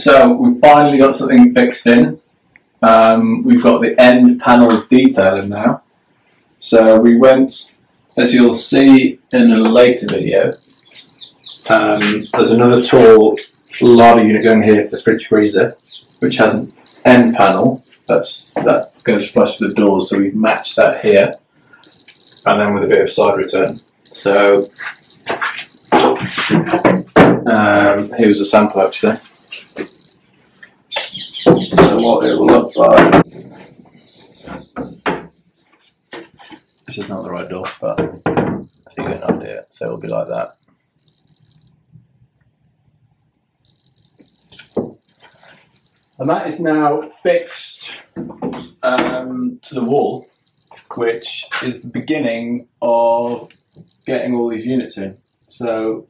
So we've finally got something fixed in. We've got the end panel detailing now. So we went, as you'll see in a later video, there's another tool larder unit going here for the fridge freezer, which has an end panel that goes flush with the doors. So we've matched that here, and then with a bit of side return. So here's a sample actually. So what it will look like. This is not the right door, but so you get an idea. So it'll be like that. And that is now fixed to the wall, which is the beginning of getting all these units in. So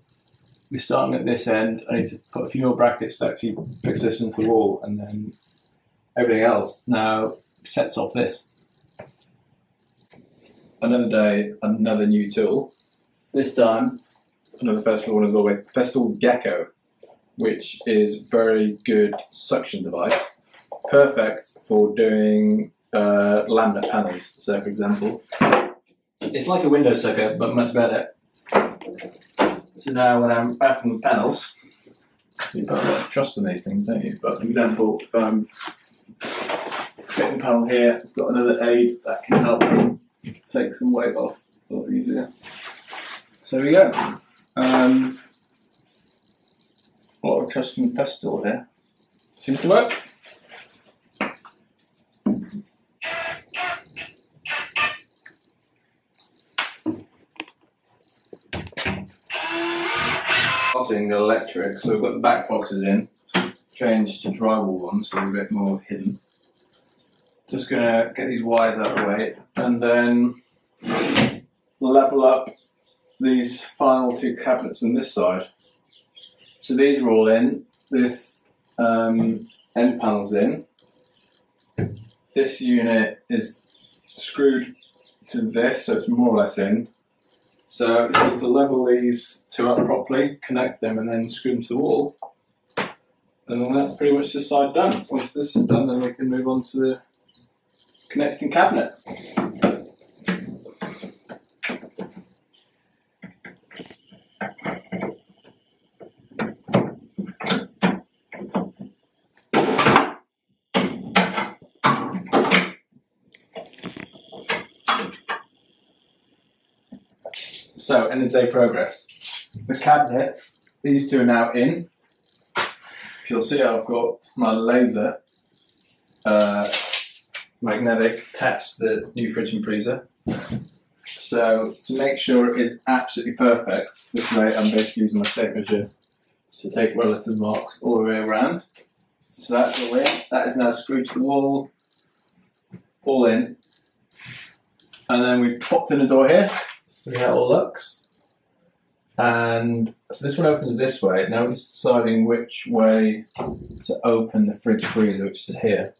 we're starting at this end. I need to put a few more brackets to actually fix this into the wall, and then everything else now sets off this. Another day, another new tool. This time, another Festool one as always, Festool Gecko, which is very good suction device, perfect for doing laminate panels. So for example, it's like a window sucker, but much better. So now when I'm baffling the panels, you put a lot of trust in these things, don't you? But for example, if I'm fitting the panel here, I've got another aid that can help me take some weight off a lot easier. So there we go. A lot of trust in Festool here. Seems to work. Starting electric, so we've got the back boxes in, changed to drywall ones, so they're a bit more hidden. Just gonna get these wires out of the way and then level up these final two cabinets on this side. So these are all in, this end panel's in, this unit is screwed to this, so it's more or less in. So I need to level these two up properly, connect them, and then screw them to the wall. And then that's pretty much this side done. Once this is done, then we can move on to the connecting cabinet. So, end of day progress. The cabinets, these two are now in. If you'll see, I've got my laser magnetic attached to the new fridge and freezer. So, to make sure it is absolutely perfect, this way I'm basically using my tape measure to take relative marks all the way around. So that's all in. That is now screwed to the wall, all in. And then we've popped in a door here. See how it all looks. And so this one opens this way. Now we're just deciding which way to open the fridge freezer, which is here.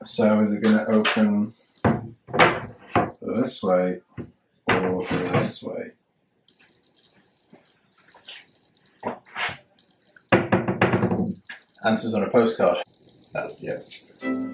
So is it going to open this way or this way? Answers on a postcard. That's the answer.